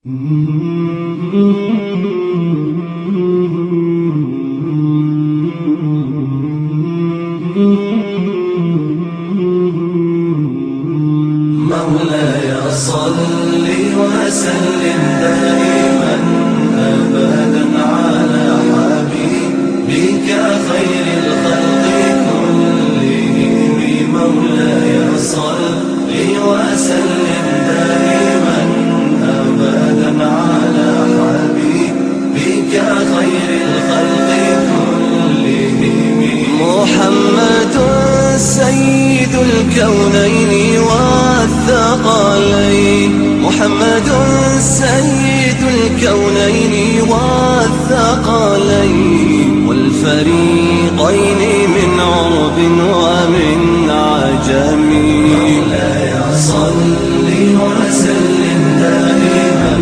مولاي صل وسلم دائما أبدا على حبيبك خير الخلق كلهم. مولاي صل وسلم دائما أبدا على حبيبك خير الخلق كلهم. محمد سيد الكونين والثقلين، محمد سيد الكونين والثقلين والفريقين من عرب ومن عجم. مولاي صل وسلم دائما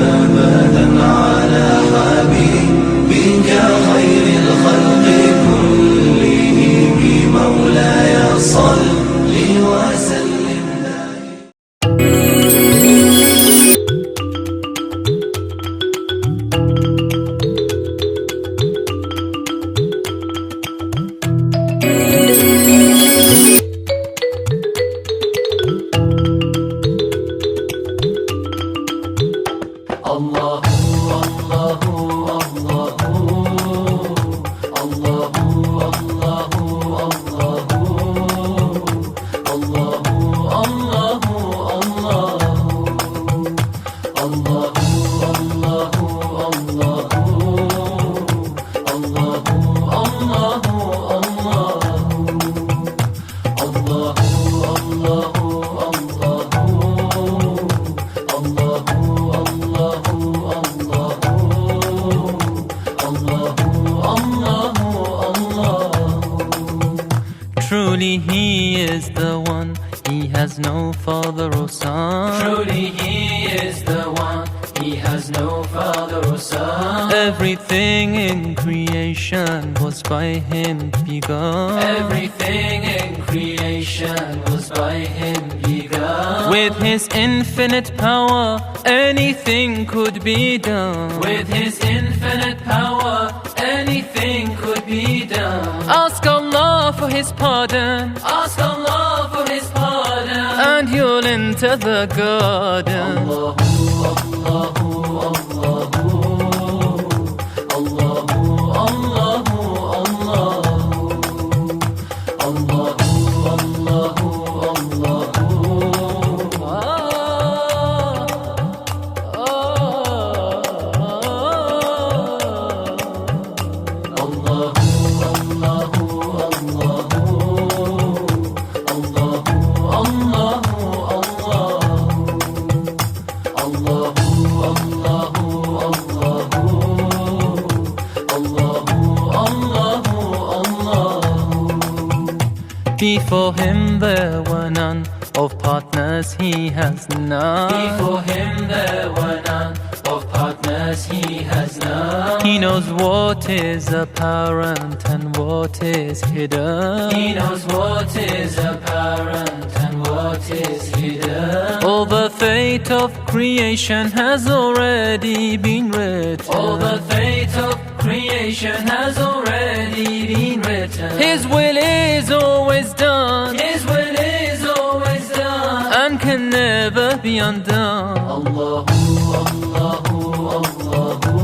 أبدا على حبيبك خير الخلق كلهم. مولاي صل وسلم Truly he is the one, he has no father or son. Truly he is the one, he has no father or son. Everything in creation was by him begun. Everything in creation was by him begun. With his infinite power, anything could be done. With his infinite power, anything could be done. Ask Allah for his pardon, Ask Allah for his pardon, and you'll enter the garden. Before him there were none, of partners he has none. Before him there were none, of partners he has none. He knows what is apparent and what is hidden. He knows what is apparent and what is hidden. All the fate of creation has already been written. All the fate of creation has already been written. His will is always done, His will is always done, and can never be undone. Allahu, Allahu, Allahu,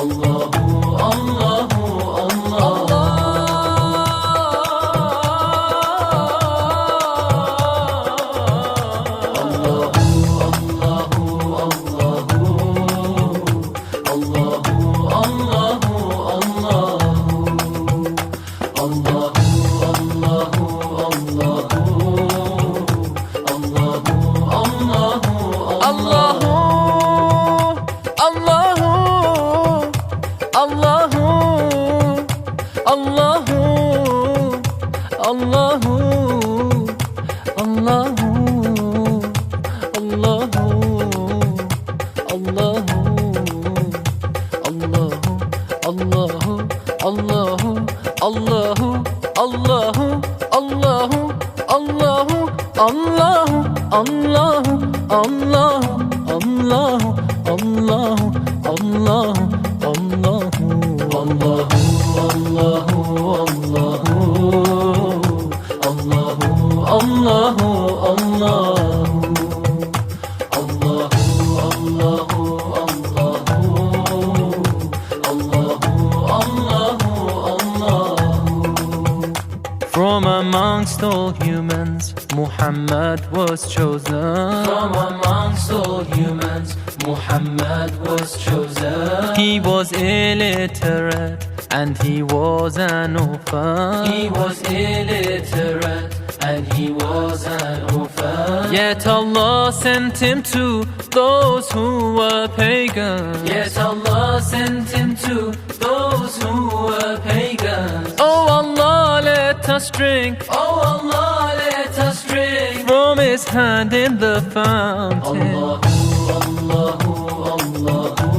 Allahu, Allahu, Allah. Allah Allah, Allah, Allah, Allah, Allah, Allah, Allah. From amongst all humans, Muhammad was chosen. From amongst all humans, Muhammad was chosen. He was illiterate and he was an orphan. He was illiterate and he was an orphan. Yet Allah sent him to those who were pagans. Yet Allah sent him to those who were pagans. Oh Allah, let us drink. Oh Allah, let us drink From his hand in the fountain. Allahu, Allahu, Allahu,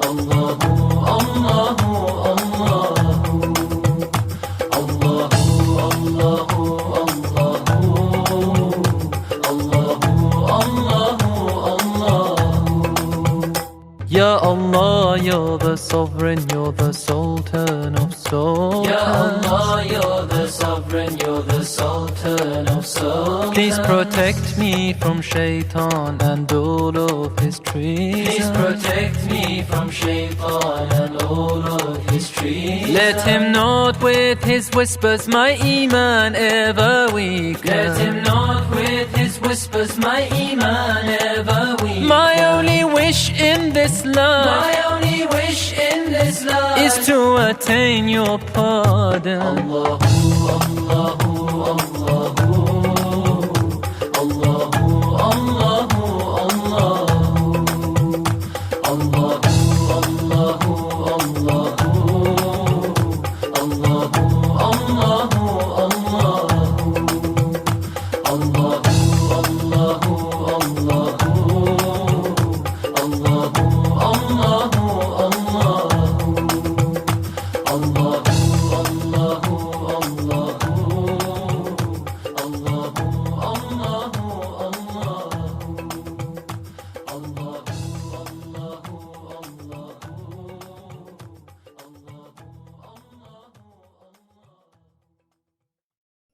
Allahu, Allahu, Allahu, Ya Allah, you're the sovereign, you're the sultan of souls. Ya Allah, you're the sovereign, you're the sultan of souls. Please protect me from shaitan and all of his trees. Please protect me from shaitan and all of his trees. Let him not with his whispers my iman ever weaken. Let him not with his whispers my iman ever weaken. My only wish in this life, My only wish in this life is to attain your pardon. Allahu, Allahu, Allahu, Allahu, Allahu, Allahu, Allahu, Allahu, Allahu, Allahu,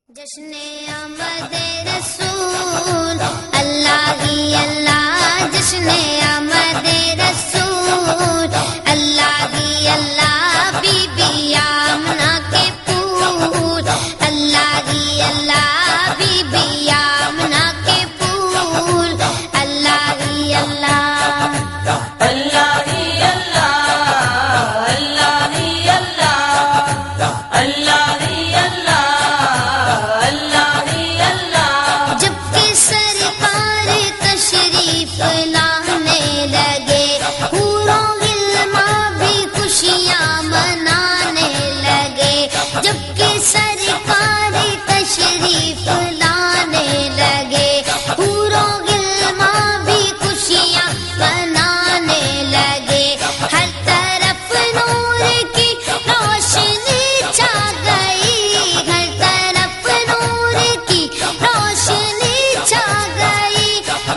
जश्ने आमदे रसूल अल्लाह ही अल्लाह जश्ने आमदे रसूल अल्लाह ही अल्लाह बीबी आमना के फूल अल्लाह ही अल्लाह बीबी आमना के फूल अल्लाह ही अल्लाह अल्लाह ही अल्लाह अल्लाह ही अल्लाह अल्लाह ही अल्लाह अल्लाह ही अल्लाह जबकि सरकार तशरीफ लाने लगे हूरों गिल्मा भी खुशियां मनाने लगे जबकि सरकार तशरीफ लाने लगे हूरों गिल्मा भी खुशियां मनाने लगे हर तरफ नूर की रोशनी छा गई हर तरफ नूर की रोशनी छा गई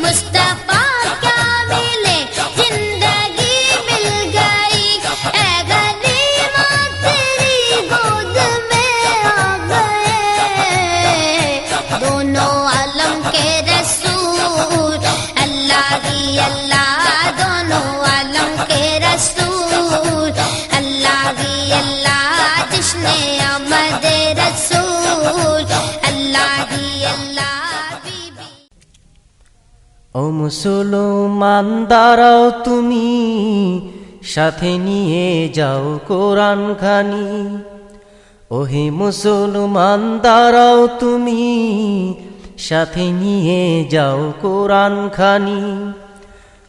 मुस्तफा क्या मिले जिंदगी मिल गई ऐ गनीमा तेरी गोद में आ गए दोनों आलम के रसूल अल्लाह ही अल्लाह दोनों आलम के रसूल अल्लाह ही अल्लाह जिसने आमद रसूल अल्लाह ही अल्लाह बीबी ও মুসলমান দাঁড়াও তুমি সাথে নিয়ে যাও কোরআন খানি ওহে মুসলমান দাঁড়াও তুমি সাথে নিয়ে যাও কোরআন খানি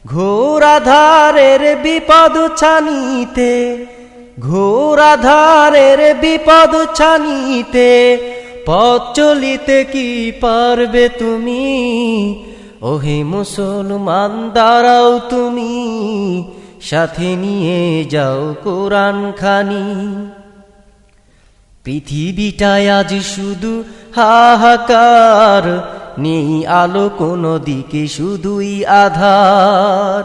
ঘোর আধারের বিপদ ছানিতে ঘোর আধারের বিপদ ছানিতে পথ চলিতে কি পারবে তুমি ওহে মুসলমান দাঁড়াও তুমি সাথে নিয়ে যাও কোরআন খানি পৃথিবীটায় আজ শুধু হাহাকার নেই আলো কোনো দিকে শুধুই আধার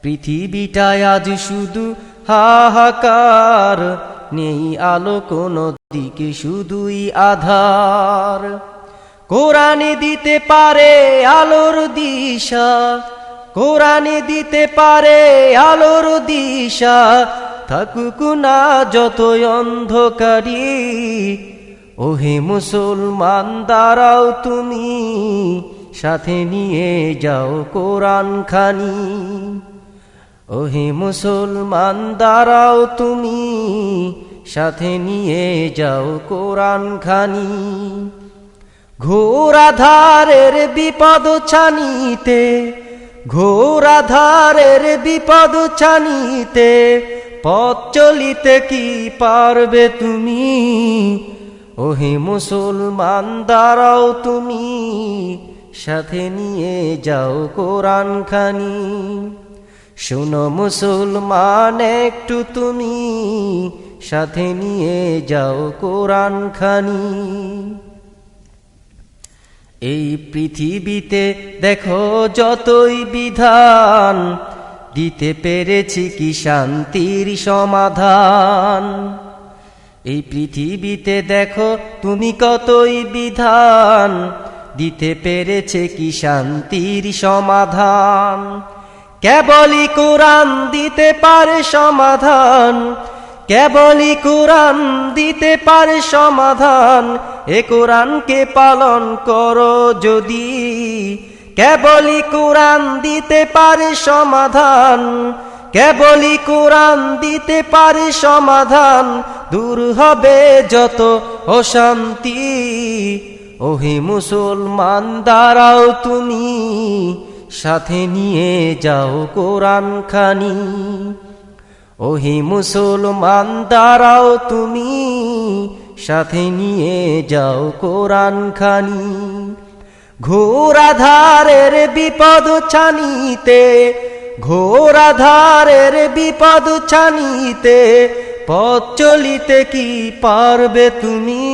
পৃথিবীটায় আজ শুধু হাহাকার, নেই আলো কোনো দিকে, শুধুই আধার। কোরআনে দিতে পারে আলোর দিশা, কোরআনে দিতে পারে আলোর দিশা, থাকুক না যতই অন্ধকারী। ওহে মুসলমান দাঁড়াও তুমি, সাথে নিয়ে যাও কোরআন খানি। ওহে মুসলমান দাঁড়াও তুমি, সাথে নিয়ে যাও কোরআন খানি। ঘোর আধারের বিপদ ছানিতে, ঘোর আধারের বিপদ ছানিতে, পথ চলিতে কি পারবে তুমি। ওহে মুসলমান দাঁড়াও তুমি, সাথে নিয়ে যাও কোরআন খানি। শোনো মুসলমান একটু তুমি, সাথে নিয়ে যাও কোরআন খানি। এই পৃথিবীতে দেখো যতই বিধান, দিতে পেরেছি কি শান্তির সমাধান। এই পৃথিবীতে দেখো তুমি কতই বিধান, দিতে পেরেছে কি শান্তির সমাধান। কেবলই কোরআন দিতে পারে সমাধান, কেবলই কোরআন দিতে পারে সমাধান। এ কোরআনকে পালন করো যদি, কেবলই কোরআন দিতে পারে সমাধান, কেবলই কোরআন দিতে পারে সমাধান। দূর হবে যত অশান্তি। ওহে মুসলমান দাঁড়াও তুমি, সাথে নিয়ে যাও কোরআন খানি। ওহে মুসলমান দাঁড়াও তুমি, সাথে নিয়ে যাও কোরআন খানি। ঘোর আধারের বিপদ ছানিতে, ঘোর আধারের বিপদ ছানিতে, পথ চলিতে কি পারবে তুমি।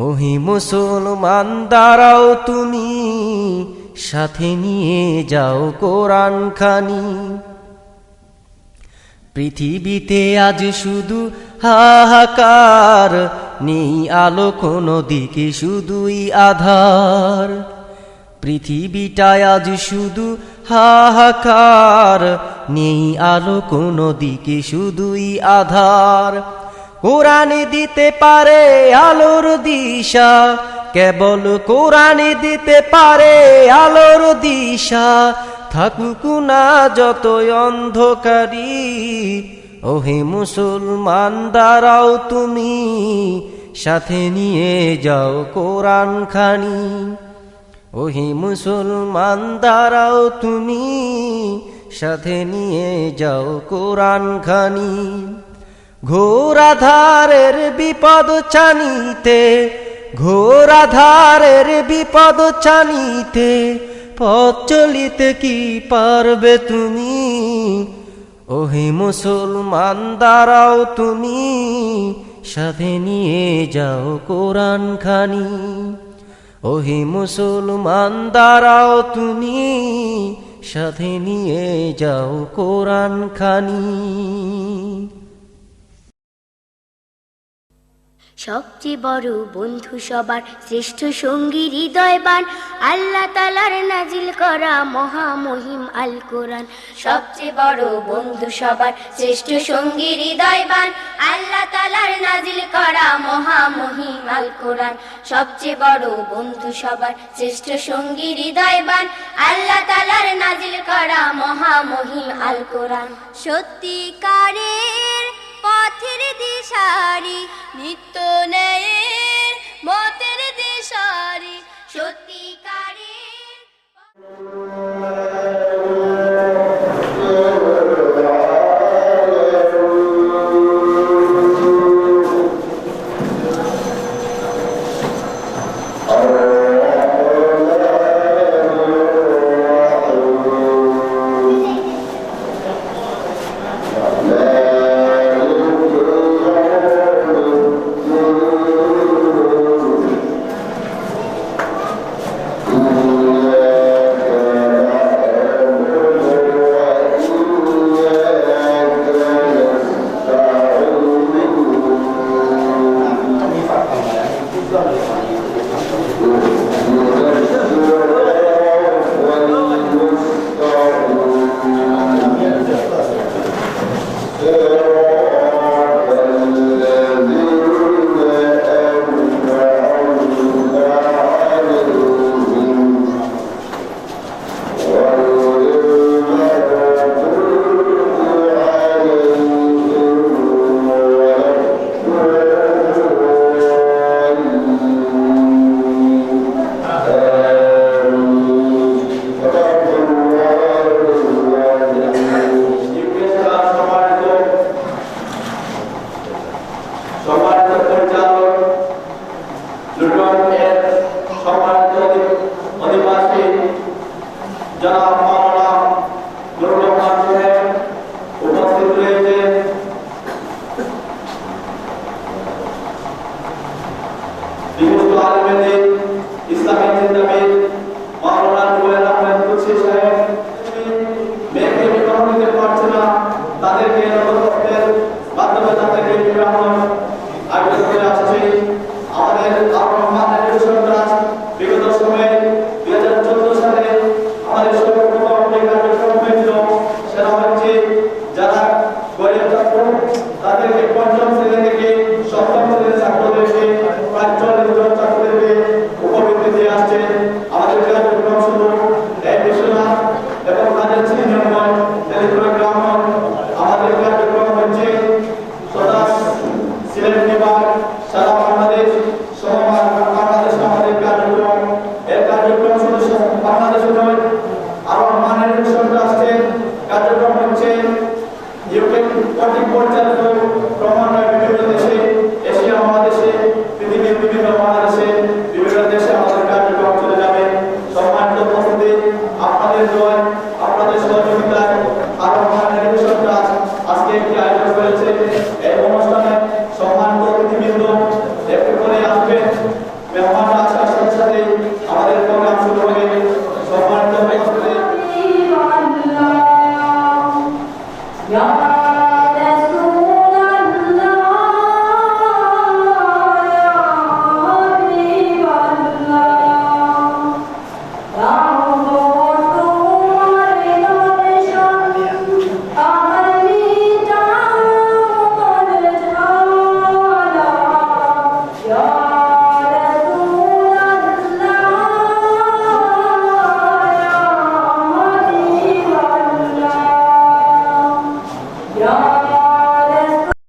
ওহে মুসলমান দাঁড়াও তুমি, সাথে নিয়ে যাও কোরআন খানি। পৃথিবীতে আজ শুধু হাহাকার, নেই আলো কোনো দিকে, শুধুই আধার। পৃথিবীটায় আজ শুধু হাহাকার, নেই আলো কোনো দিকে, শুধুই আধার। কোরআনে দিতে পারে আলোর দিশা, কেবল কোরআনে দিতে পারে আলোর দিশা, থাকুক না যতই অন্ধকারী। ওহে মুসলমান দাঁড়াও তুমি, সাথে নিয়ে যাও কোরআন খানি। ওহে মুসলমান দাঁড়াও তুমি, সাথে নিয়ে যাও কোরআন খানি। ঘোর আধারের বিপদ ছানিতে, ঘোর আধারের বিপদ ছানিতে, পথ চলিতে কি পারবে তুমি। ওহে মুসলমান দাঁড়াও তুমি, সাথে নিয়ে যাও কোরআন খানি। ওহে মুসলমান দাঁড়াও তুমি, সাথে নিয়ে যাও কোরআন খানি। সবচেয়ে বড় বন্ধু সবার, শ্রেষ্ঠ সঙ্গী হৃদয়বান, আল্লাহ তাআলার নাজিল করা মহামহিম আল কোরআন। সবচেয়ে বড় বন্ধু সবার, শ্রেষ্ঠ সঙ্গী হৃদয়বান, আল্লাহ তাআলার নাজিল করা মহামহিম আল কোরআন। সবচেয়ে বড় বন্ধু সবার, শ্রেষ্ঠ সঙ্গী হৃদয়বান, আল্লাহ তাআলার নাজিল করা মহামহিম আল কোরআন। সত্যিকারের পথের দিশারি, নিত্য ন্যায়ের মতের দিশারি, সত্যিকারের। জনাব মাওলানা নুরুল রহমান সাহেব উপস্থিত রয়েছেন। বিশিষ্ট আলেম ইসলামী চিন্তাবিদ মাওলানা রুহুল আহমেদ কুদসি সাহেব মেয়েকে বিবাহ দিতে পারছে না, তাদেরকে নবদম্পতির মাধ্যমে তাদেরকে বিবাহ আয়োজন করে আসছে। আমাদের আর রহমান এডুকেশন ট্রাস্ট বিগত সময়ে 2014 সালে আমাদের সর্বপ্রথম যে কার্যক্রম হয়েছিল সেটা হচ্ছে যারা গরিব ছাত্র তাদেরকে পঞ্চম শ্রেণী থেকে সপ্তম শ্রেণীর ছাত্রদেরকে প্রায় 40 জন ছাত্রদেরকে উপবৃত্তি দিয়ে আসছে। আমাদের কার্যক্রম শুধু এই বিশ্বনাথ এবং তাদের সিনিয়র গ্রাম আমাদের কার্যক্রম হচ্ছে সদা সিলেট বিভাগ সারা বাংলাদেশ সহ বাংলাদেশ আমাদের কার্যক্রম। এর কার্যক্রম শুধু বাংলাদেশে নয়, আরো রহমান এডুকেশন ট্রাস্টের কার্যক্রম হচ্ছে ইউকে কর্তৃক পরিচালিত ক্রমান্বয়ে বিভিন্ন দেশে, এশিয়া মহাদেশে, পৃথিবীর বিভিন্ন মহাদেশে, বিভিন্ন দেশে আমাদের কার্যক্রম চলে যাবে। সম্মানিত উপস্থিতি, আপনাদের দোয়ায়, আপনাদের সহযোগিতায় আর রহমান এডুকেশন ট্রাস্ট আজকে একটি আয়োজন করেছে। এই অনুষ্ঠানে সম্মানিত অতিথিবৃন্দ একটু করে আসবেন। মেহমানরা আসার সাথে সাথে আমাদের প্রোগ্রাম শুরু হবে। সম্মানিত উপস্থিতি, Ya